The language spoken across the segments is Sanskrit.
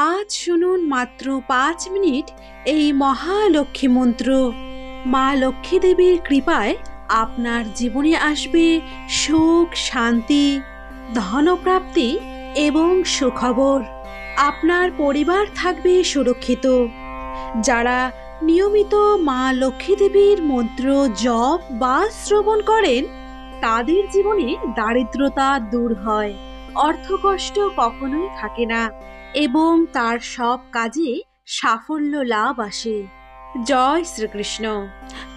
আজ শুনুন মাত্র ৫ মিনিট এই মহালক্ষ্মী মন্ত্র। মা লক্ষ্মী দেবীর কৃপায় আপনার জীবনে আসবে সুখ, শান্তি, ধনপ্রাপ্তি এবং সুখবর। আপনার পরিবার থাকবে সুরক্ষিত। যারা নিয়মিত মা লক্ষ্মী দেবীর মন্ত্র জপ বা শ্রবণ করেন তাদের জীবনে দারিদ্রতা দূর হয়, অর্থকষ্ট কখনোই থাকে না এবং তার সব কাজে সাফল্য লাভ আসে। জয় শ্রীকৃষ্ণ।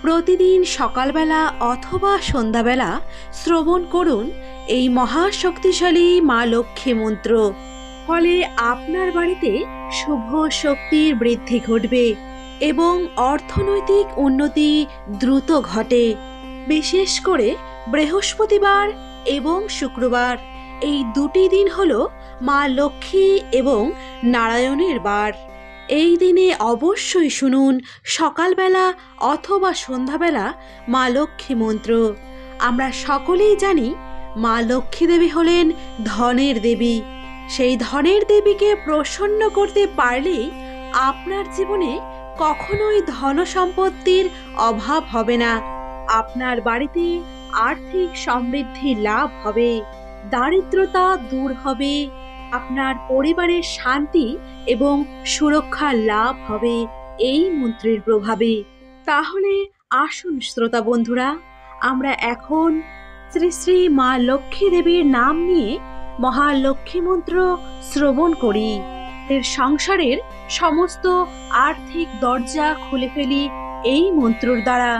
প্রতিদিন সকালবেলা অথবা সন্ধ্যাবেলা শ্রবণ করুন এই মহাশক্তিশালী মা লক্ষ্মী মন্ত্র। ফলে আপনার বাড়িতে শুভ শক্তির বৃদ্ধি ঘটবে এবং অর্থনৈতিক উন্নতি দ্রুত ঘটে। বিশেষ করে বৃহস্পতিবার এবং শুক্রবার, এই দুটি দিন হলো মা লক্ষ্মী এবং নারায়ণের বার। এই দিনে অবশ্যই শুনুন সকালবেলা অথবা সন্ধ্যাবেলা মা লক্ষ্মী মন্ত্র। আমরা সকলেই জানি মা লক্ষ্মী দেবী হলেন ধনের দেবী। সেই ধনের দেবীকে প্রসন্ন করতে পারলেই আপনার জীবনে কখনোই ধন সম্পত্তির অভাব হবে না। আপনার বাড়িতে আর্থিক সমৃদ্ধি লাভ হবে, দারিদ্রতা দূর হবে, আপনার পরিবারের শান্তি এবং সুরক্ষা লাভ হবে এই মন্ত্রের প্রভাবে। তাহলে আসুন শ্রোতা বন্ধুরা, আমরা এখন শ্রী শ্রী মা লক্ষ্মী দেবীর নাম নিয়ে মহালক্ষ্মী মন্ত্র শ্রবণ করি। এর সংসারের সমস্ত আর্থিক দরজা খুলে ফেলি এই মন্ত্রর দ্বারা।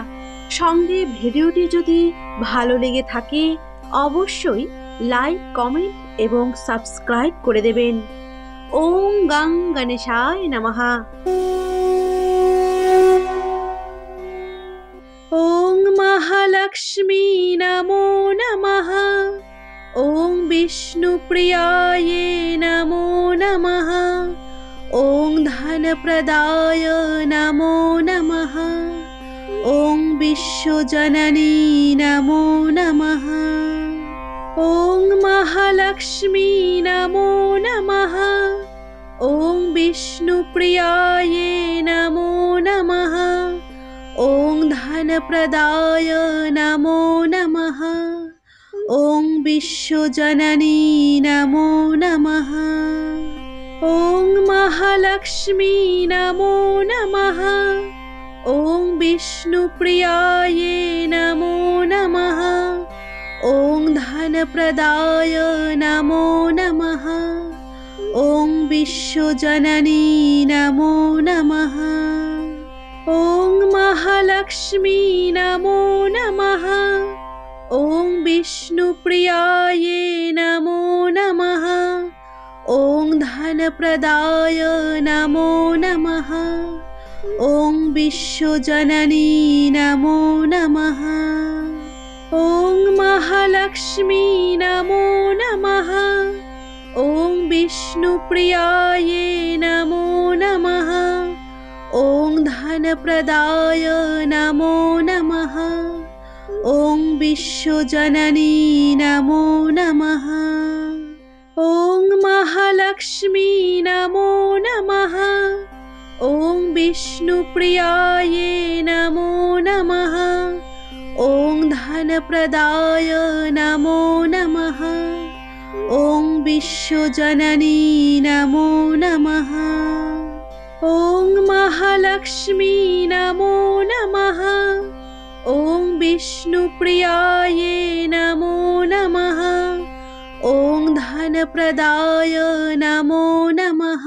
সঙ্গে ভিডিওটি যদি ভালো লেগে থাকে অবশ্যই লাইক, কমেন্ট এবং সাবস্ক্রাইব করে দেবেন। ওম গং গণেশায় নমঃ। ওং মহালক্ষ্মী নমো নমঃ। ওং বিষ্ণুপ্রিয়ায়ে নমো নমঃ। ওং ধনপ্রদায় নমো নমঃ। ওং বিশ্বজননী নমো নমঃ। ওং মহালক্ষ্মী নমো নমঃ। ওং বিষ্ণুপ্রিয়ায়ে নমো নমঃ। ওং ধনপ্রদায় নমো নমঃ। ওং বিশ্বজননী নমো নমঃ। ওং মহালক্ষ্মী নমো নমঃ। ওং বিষ্ণুপ্রিয়ায়ে নমো নমঃ। ওং ধনপ্রদায় নমো নমঃ। ওং বিশ্বজননী নমো নমঃ। ওং মহালক্ষ্মী নমো নমঃ। ওং বিষ্ণুপ্রিয়ায়ে নমো নমঃ। ওং ধনপ্রদায় নমো নমঃ। ওং বিশ্বজননী নমো নমঃ। ওং মহালক্ষ্মী নমো নমঃ। ওং বিষ্ণুপ্রিয়ায়ে নমো নমঃ। ওং ধনপ্রদায় নমো নমঃ। ওং বিশ্বজননী নমো নমঃ। ওং মহালক্ষ্মী নমো নমঃ। ওং বিষ্ণুপ্রিয়ায়ে নমো নমঃ। ওং ধনপ্রদায় নমো নমঃ। ওং বিশ্বজননী নমো নমঃ। ওং মহালক্ষ্মী নমো নমঃ। ওং বিষ্ণুপ্রিয়ায়ে নমো নমঃ। ওং ধনপ্রদায় নমো নমঃ।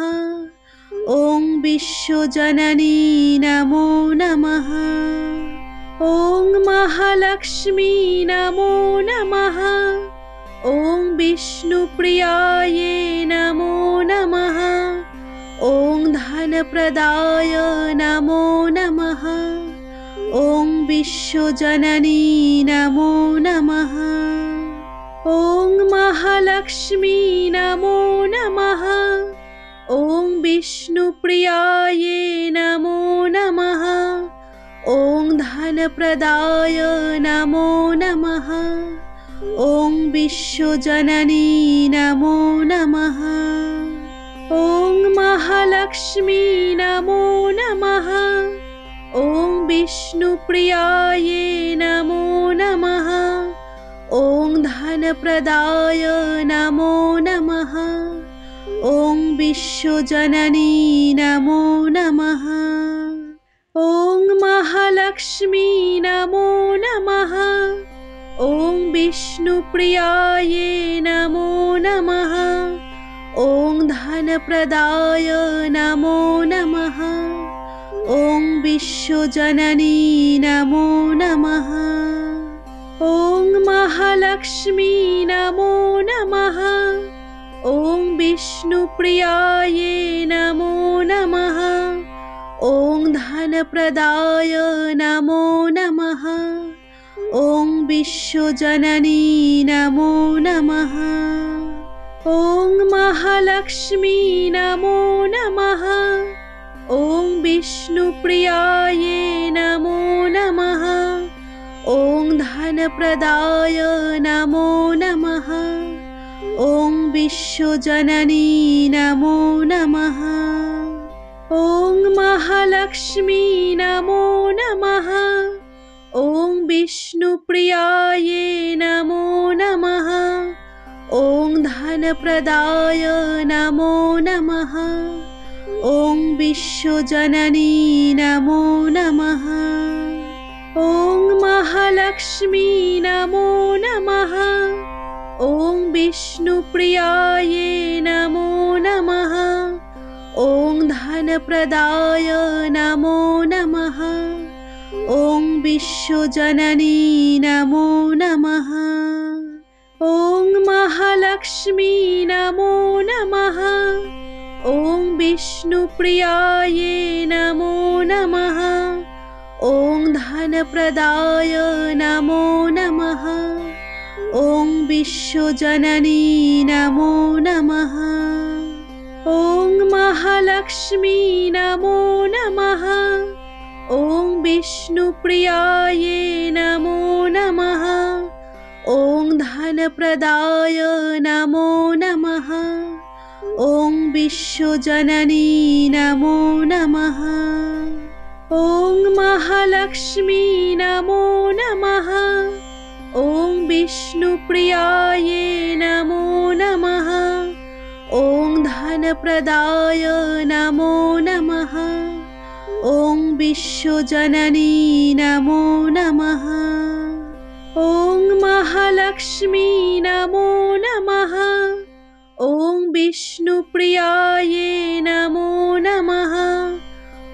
ওং বিশ্বজননী নমো নমঃ। ওং মহালক্ষ্মী নমো নমঃ। ওং বিষ্ণুপ্রিয়ায়ে নমো নমঃ। ওং ধনপ্রদায় নমো নমঃ। ওং বিশ্বজননী নমো নমঃ। ওং মহালক্ষ্মী নমো নমঃ। ওং বিষ্ণুপ্রিয়ায়ে নমো নমঃ। ওং ধনপ্রদায় নমো নমঃ। ওং বিশ্বজননী নমো নমঃ। ওং महालक्ष्मी नमो नमः। ॐ विष्णुप्रियायै नमो नमः। ॐ धनप्रदाय नमो नमः। ॐ विश्वजननी नमो नमः। ॐ महालक्ष्मी नमो नमः। ॐ विष्णुप्रियायै नमो नमः। ॐ धनप्रदाय नमो नमः। ॐ विश्वजननी नमो नमः। ॐ महालक्ष्मी नमो नमः। ॐ विष्णुप्रियायै नमो नमः। ॐ धनप्रदाय नमो नमः। ॐ विश्वजननी नमो नमः। ॐ महालक्ष्मी नमो नमः। ॐ विष्णुप्रियायै नमो नमः। ॐ धनप्रदाय नमो नमः। ॐ विश्वजननी नमो नमः। ॐ महालक्ष्मी नमो नमः। ॐ विष्णुप्रियायै नमो नमः। ॐ धनप्रदाय नमो नमः। ॐ विश्वजननी नमो नमः। ॐ महालक्ष्मी नमो नमः। ॐ विष्णुप्रियायै नमो नमः। ॐ धनप्रदाय नमो नमः। ॐ विश्वजननी नमो नमः। ॐ महालक्ष्मी नमो नमः। ॐ विष्णुप्रियायै नमो नमः। ॐ धनप्रदाय नमो नमः। ॐ विश्वजननी नमो नमः। ॐ महालक्ष्मी नमो नमः। ॐ विष्णुप्रियायै नमो नमः। ॐ धनप्रदाय नमो नमः। ॐ विश्वजननी नमो नमः। ॐ महालक्ष्मी नमो नमः। ॐ विष्णुप्रियायै नमो नमः। ॐ धनप्रदाय नमो नमः। ॐ विश्वजननी नमो नमः। ॐ महालक्ष्मी नमो नमः। ॐ विष्णुप्रियायै नमो नमः।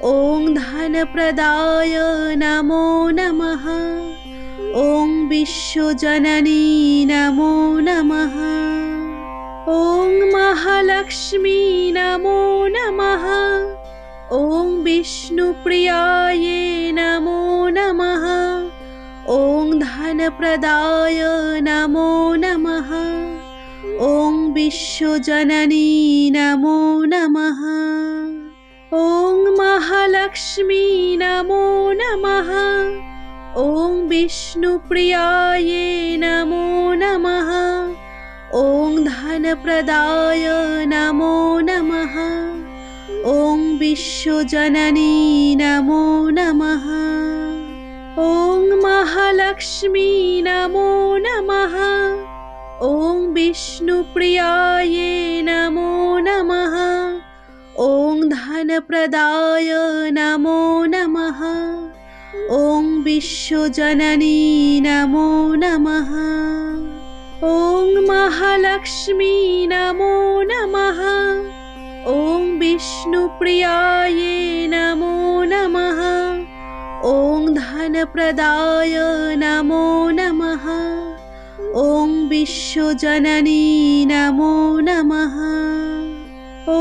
ॐ धनप्रदाय नमो नमः। ॐ विश्वजननी नमो नमः। ॐ महालक्ष्मी नमो नमः। ॐ विष्णुप्रियायै नमो नमः। ॐ धनप्रदाय नमो नमः। ॐ विश्वजननी नमो नमः। ॐ महालक्ष्मी नमो नमः। ॐ विष्णुप्रियायै नमो नमः। ॐ धनप्रदाय नमो नमः। ॐ विश्वजननी नमो नमः। ॐ महालक्ष्मी नमो नमः। ॐ विष्णुप्रियायै नमो नमः। ॐ धनप्रदाय नमो नमः। ॐ विश्वजननी नमो नमः। ॐ महालक्ष्मी नमो नमः। ॐ विष्णुप्रियायै नमो नमः। ॐ धनप्रदाय नमो नमः। ॐ विश्वजननी नमो नमः। ॐ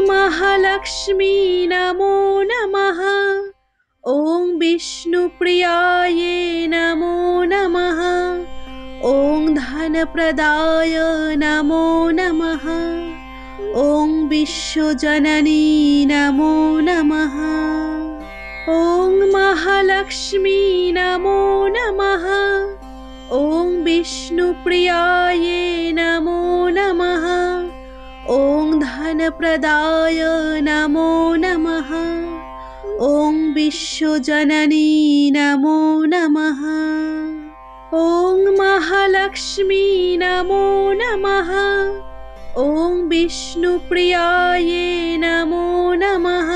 महालक्ष्मी नमो नमः। ॐ विष्णुप्रियायै नमो नमः। ॐ धनप्रदाय नमो नमः। ॐ विश्वजननी नमो नमः। ॐ महालक्ष्मी नमो नमः। ॐ विष्णुप्रियायै नमो नमः। ॐ धनप्रदाय नमो विश्वजननी नमो नमः। ॐ महालक्ष्मी नमो नमः। ॐ विष्णुप्रियायै नमो नमः।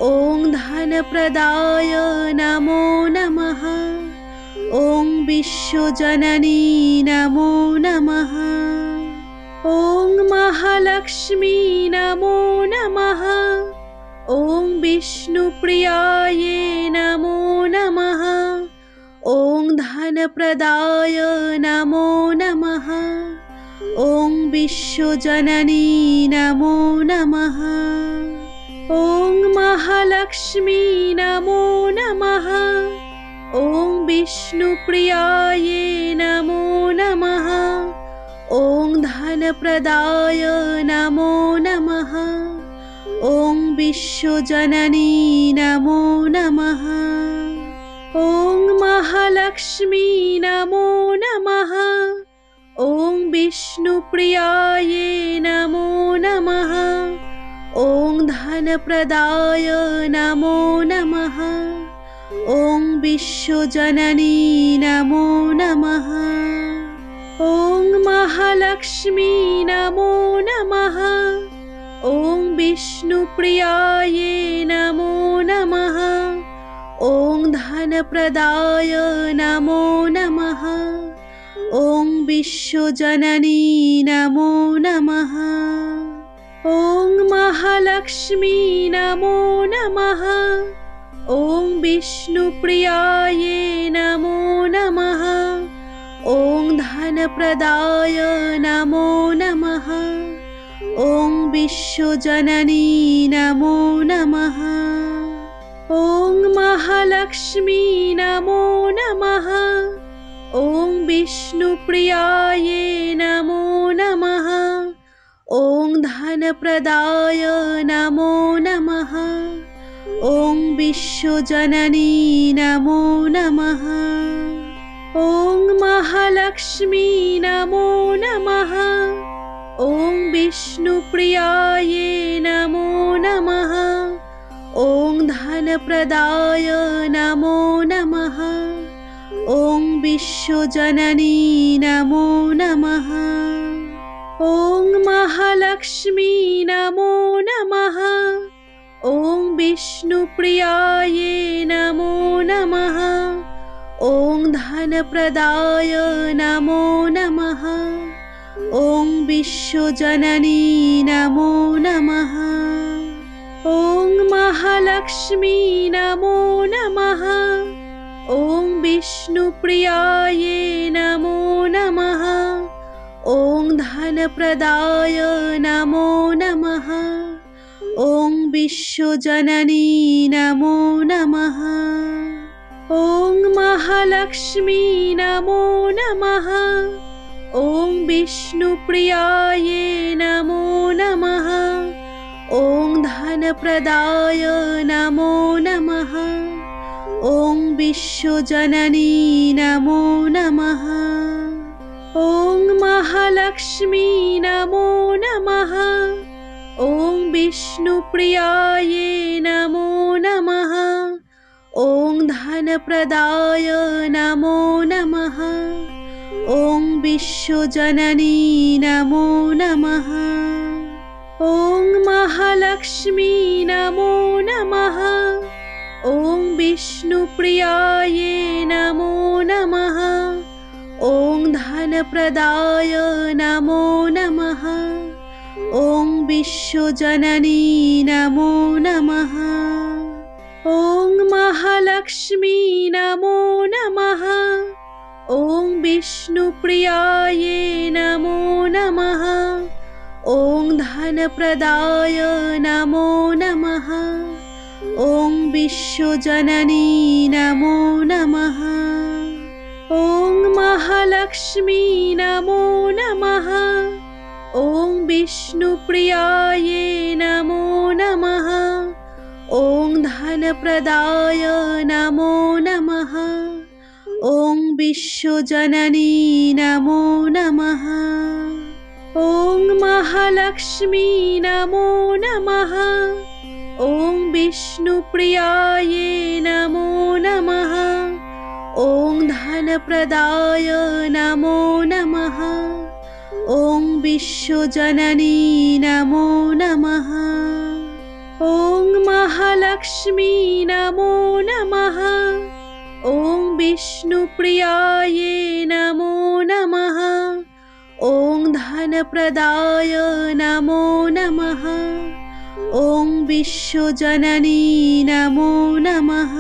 ॐ धनप्रदाय नमो नमः। ॐ विश्वजननी नमो नमः। ॐ महालक्ष्मी नमो नमः। ॐ विष्णुप्रियायै नमो नमः। ॐ धनप्रदाय नमो नमः। ॐ विश्वजननी नमो नमः। ॐ महालक्ष्मी नमो नमः। ॐ विष्णुप्रियायै नमो नमः। ॐ धनप्रदाय नमो नमः। ॐ विश्वजननी नमो नमः। ॐ महालक्ष्मी नमो नमः। ॐ विष्णुप्रियायै नमो नमः। ॐ धनप्रदाय नमो नमः। ॐ विश्वजननी नमो नमः। ॐ महालक्ष्मी नमो नमः। ॐ विष्णुप्रियायै नमो नमः। ॐ धनप्रदाय नमो नमः। ॐ विश्वजननी नमो नमः। ॐ महालक्ष्मी नमो नमः। ॐ विष्णुप्रियायै नमो नमः। ॐ धनप्रदाय नमो नमः। ॐ विश्वजननी नमो नमः। ॐ महालक्ष्मी नमो नमः। ॐ विष्णुप्रियायै नमो नमः। ॐ धनप्रदाय नमो नमः। ॐ विश्वजननी नमो नमः। ॐ महालक्ष्मी नमो नमः। ॐ विष्णुप्रियायै नमो नमः। ॐ धनप्रदाय नमो नमः। ॐ विश्वजननी नमो नमः। ॐ महालक्ष्मी नमो नमः। ॐ विष्णुप्रियायै नमो नमः। ॐ धनप्रदाय नमो नमः। ॐ विश्वजननी नमो नमः। ॐ महालक्ष्मी नमो नमः। ॐ विष्णुप्रियायै नमो नमः। ॐ धनप्रदाय नमो नमः। ॐ विश्वजननी नमो नमः। ॐ महालक्ष्मी नमो नमः। ॐ विष्णुप्रियायै नमो नमः। ॐ धनप्रदाय नमो नमः। ॐ विश्वजननी नमो नमः। ॐ महालक्ष्मी नमो नमः। ॐ विष्णुप्रियायै नमो नमः। ॐ धनप्रदाय नमो नमः। ॐ विश्वजननी नमो नमः। ॐ महालक्ष्मी नमो नमः। ॐ विष्णुप्रियायै नमो नमः। ॐ धनप्रदाय नमो नमः। ॐ विश्वजननी नमो नमः। ॐ महालक्ष्मी नमो नमः। ॐ विष्णुप्रियायै नमो नमः। ॐ धनप्रदाय नमो नमः। ॐ विश्वजननी नमो नमः। ॐ महालक्ष्मी नमो नमः। ॐ विष्णुप्रियायै नमो नमः। ॐ धनप्रदाय नमो नमः। ॐ विश्वजननी नमो नमः। ॐ महालक्ष्मी नमो नमः। ॐ विष्णुप्रियायै नमो नमः। ॐ धनप्रदाय नमो नमः। ॐ विश्वजननी नमो नमः। ॐ महालक्ष्मी नमो नमः। ॐ विष्णुप्रियायै नमो नमः। ॐ धनप्रदाय नमो नमः। ॐ विश्वजननी नमो नमः।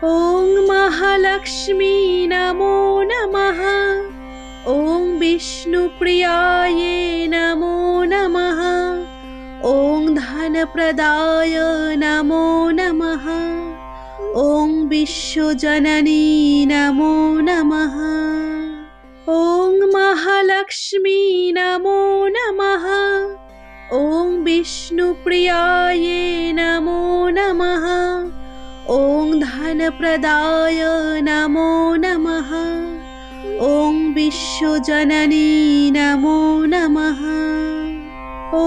ॐ महालक्ष्मी नमो नमः। ॐ विष्णुप्रियायै नमो नमः। ॐ धनप्रदाय नमो नमः। ॐ विश्वजननी नमो नमः। ॐ महालक्ष्मी नमो नमः। ॐ विष्णुप्रियायै नमो नमः। ॐ धनप्रदाय नमो नमः। ॐ विश्वजननी नमो नमः। ॐ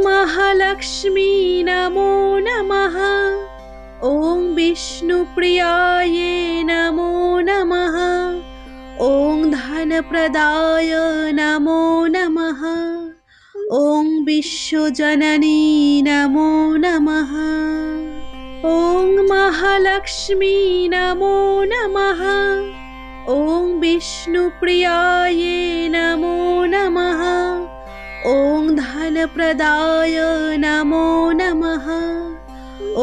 महालक्ष्मी नमो नमः। ॐ विष्णुप्रियायै नमो नमः। ॐ धनप्रदाय नमो नमः। ॐ विश्वजननी नमो नमः। ॐ महालक्ष्मी नमो नमः। ॐ विष्णुप्रियायै नमो नमः। ॐ धनप्रदाय नमो नमः।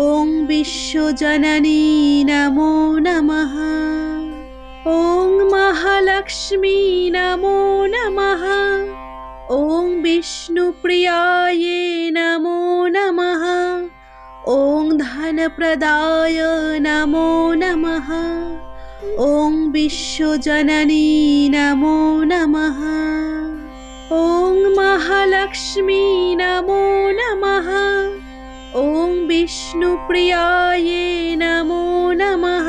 ॐ विश्वजननी नमो नमः। ॐ महालक्ष्मी नमो नमः। ॐ विष्णुप्रियायै नमो नमः। ॐ धनप्रदाय नमो नमः। ॐ विश्वजननी नमो नमः। ॐ महालक्ष्मी नमो नमः। ॐ विष्णुप्रियायै नमो नमः।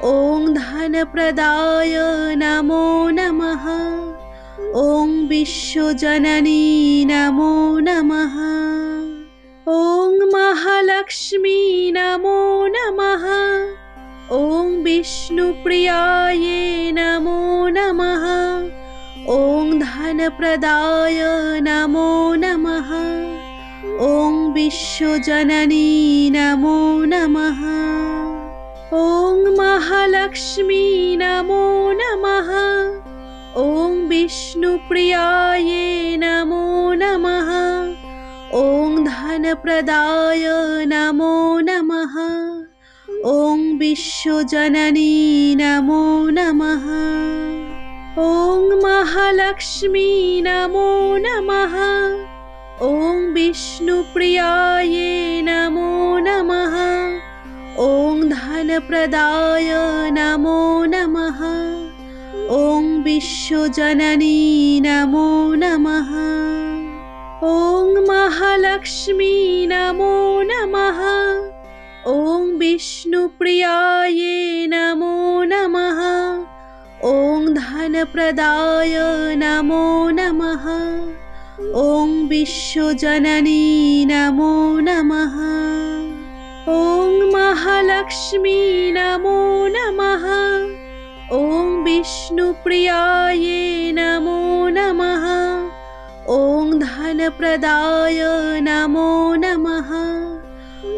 ॐ धनप्रदाय नमो नमः। ॐ विश्वजननी नमो नमः। ॐ महालक्ष्मी नमो नमः। ॐ विष्णुप्रियायै नमो नमः। ॐ धनप्रदाय नमो नमः। ॐ विश्वजननी नमो नमः। ॐ महालक्ष्मी नमो नमः। ॐ विष्णुप्रियायै नमो नमः। ॐ धनप्रदाय नमो नमः। ॐ विश्वजननी नमो नमः। ॐ महालक्ष्मी नमो नमः। ॐ विष्णुप्रियायै नमो नमः। ॐ धनप्रदाय नमो नमः। ॐ विश्वजननी नमो नमः। ॐ महालक्ष्मी नमो नमः। ॐ विष्णुप्रियायै नमो नमः। ॐ धनप्रदाय नमो नमः। ॐ विश्वजननी नमो नमः। ॐ महालक्ष्मी नमो नमः। ॐ विष्णुप्रियायै नमो नमः। ॐ धनप्रदाय नमो नमः।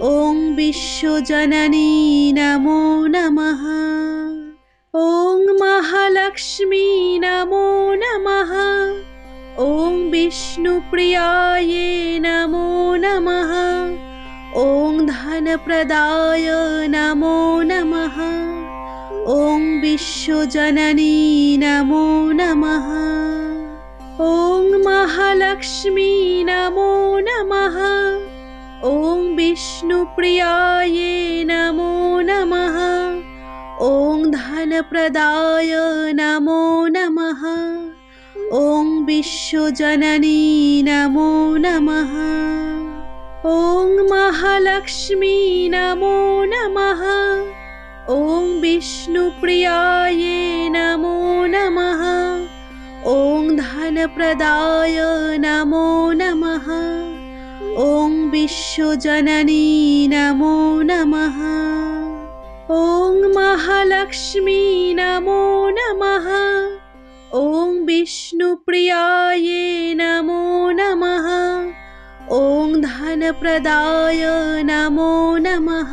ॐ विश्वजननी नमो नमः। ॐ महालक्ष्मी नमो नमः। ॐ विष्णुप्रियायै नमो नमः। ॐ धनप्रदाय नमो नमः। ॐ विश्वजननी नमो नमः। ॐ महालक्ष्मी नमो नमः। ॐ विष्णुप्रियायै नमो नमः। ॐ धनप्रदाय नमो नमः। ॐ विश्वजननी नमो नमः। ॐ महालक्ष्मी नमो नमः। ॐ विष्णुप्रियायै नमो नमः। ॐ धनप्रदाय नमो नमः। ॐ विश्वजननी नमो नमः। ॐ महालक्ष्मी नमो नमः। ॐ विष्णुप्रियायै नमो नमः। ॐ धनप्रदाय नमो नमः।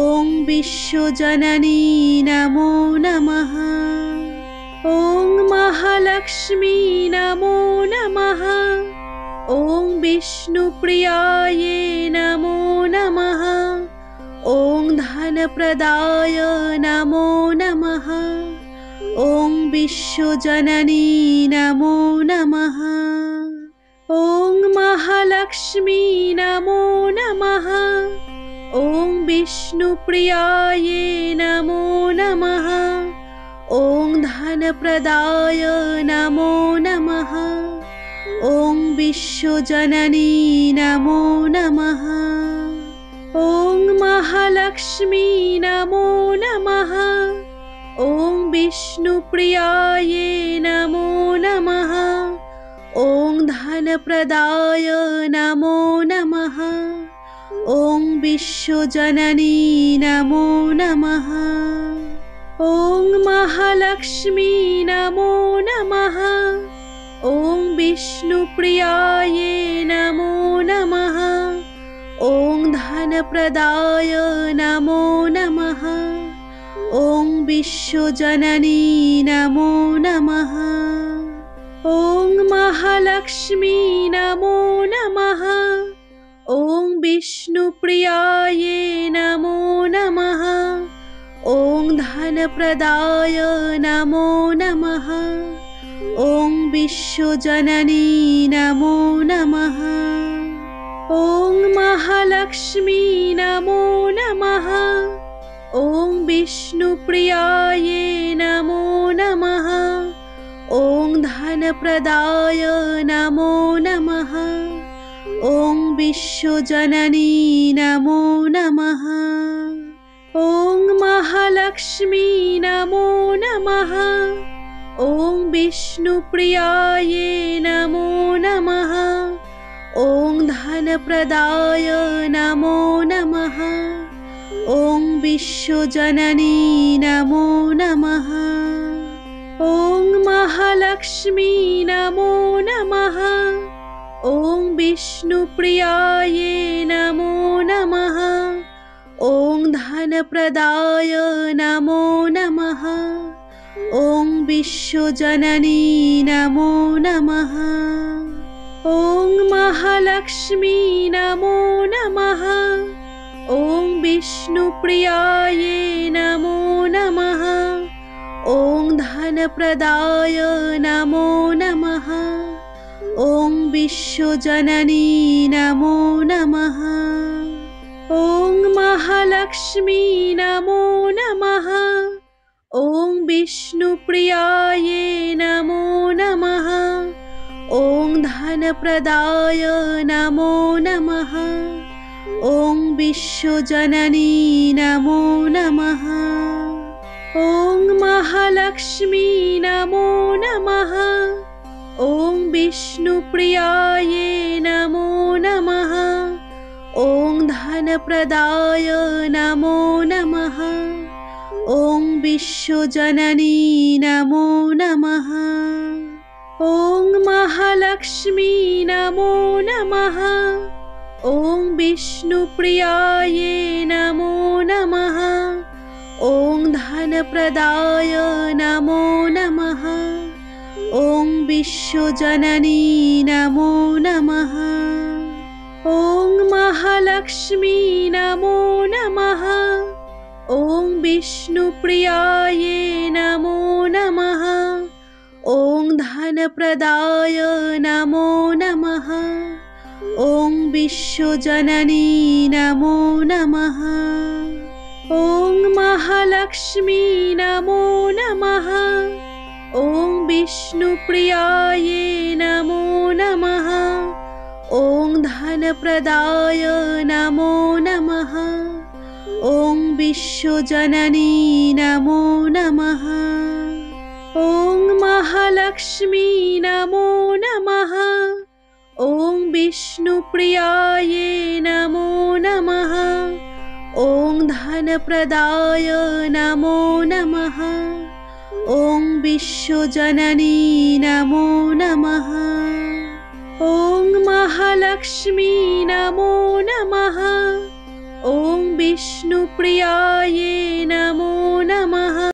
ॐ विश्वजननी नमो नमः। ॐ महालक्ष्मी नमो नमः। ॐ विष्णुप्रियायै नमो नमः। ॐ धनप्रदाय नमो नमः। ॐ विश्वजननी नमो नमः। ॐ महालक्ष्मी नमो नमः। ॐ विष्णुप्रियायै नमो नमः। ॐ धनप्रदाय नमो नमः। ॐ विश्वजननी नमो नमः। ॐ महालक्ष्मी नमो नमः। ॐ विष्णुप्रियायै नमो नमः। ॐ धनप्रदाय नमो नमः। ॐ विश्वजननी नमो नमः। ॐ महालक्ष्मी नमो नमः। ॐ विष्णुप्रियायै नमो नमः। ॐ धनप्रदाय नमो नमः। ॐ विश्वजननी नमो नमः। ॐ महालक्ष्मी नमो नमः। ॐ विष्णुप्रियायै नमो नमः। ॐ धनप्रदाय नमो नमः। ॐ विश्वजननी नमो नमः। ॐ महालक्ष्मी नमो नमः। ॐ विष्णुप्रियायै नमो नमः। ॐ धनप्रदाय नमो नमः। ॐ विश्वजननी नमो नमः। ॐ महालक्ष्मी नमो नमः। ॐ विष्णुप्रियायै नमो नमः। ॐ धनप्रदाय नमो नमः। ॐ विश्वजननी नमो नमः। ॐ महालक्ष्मी नमो नमः। ॐ विष्णुप्रियायै नमो नमः। ॐ धनप्रदाय नमो नमः। ॐ विश्वजननी नमो नमः। ॐ महालक्ष्मी नमो नमः। ॐ विष्णुप्रियायै नमो नमः। ॐ धनप्रदाय नमो नमः। ॐ विश्वजननी नमो नमः। ॐ महालक्ष्मी नमो नमः। ॐ विष्णुप्रियायै नमो नमः। ॐ धनप्रदाय नमो नमः। ॐ विश्वजननी नमो नमः। ॐ महालक्ष्मी नमो नमः। ॐ विष्णुप्रियायै नमो नमः। ॐ धनप्रदाय नमो नमः। ॐ विश्वजननी नमो नमः। ॐ महालक्ष्मी नमो नमः। ॐ विष्णुप्रियायै नमो नमः। ॐ धनप्रदाय नमो नमः। ॐ विश्वजननी नमो नमः। ॐ महालक्ष्मी नमो नमः। ॐ विष्णुप्रियायै नमो नमः। ॐ धनप्रदाय नमो नमः। ॐ विश्वजननी नमो नमः। ॐ महालक्ष्मी नमो नमः। ॐ विष्णुप्रियायै नमो नमः। ॐ धनप्रदाय नमो नमः। ॐ विश्वजननी नमो नमः। ॐ महालक्ष्मी नमो नमः। ॐ विष्णुप्रियाये नमो नमः। ॐ धनप्रदाय नमो नमः। ॐ विश्वजननी नमो नमः। ॐ महालक्ष्मी नमो नमः। ॐ विष्णुप्रियाये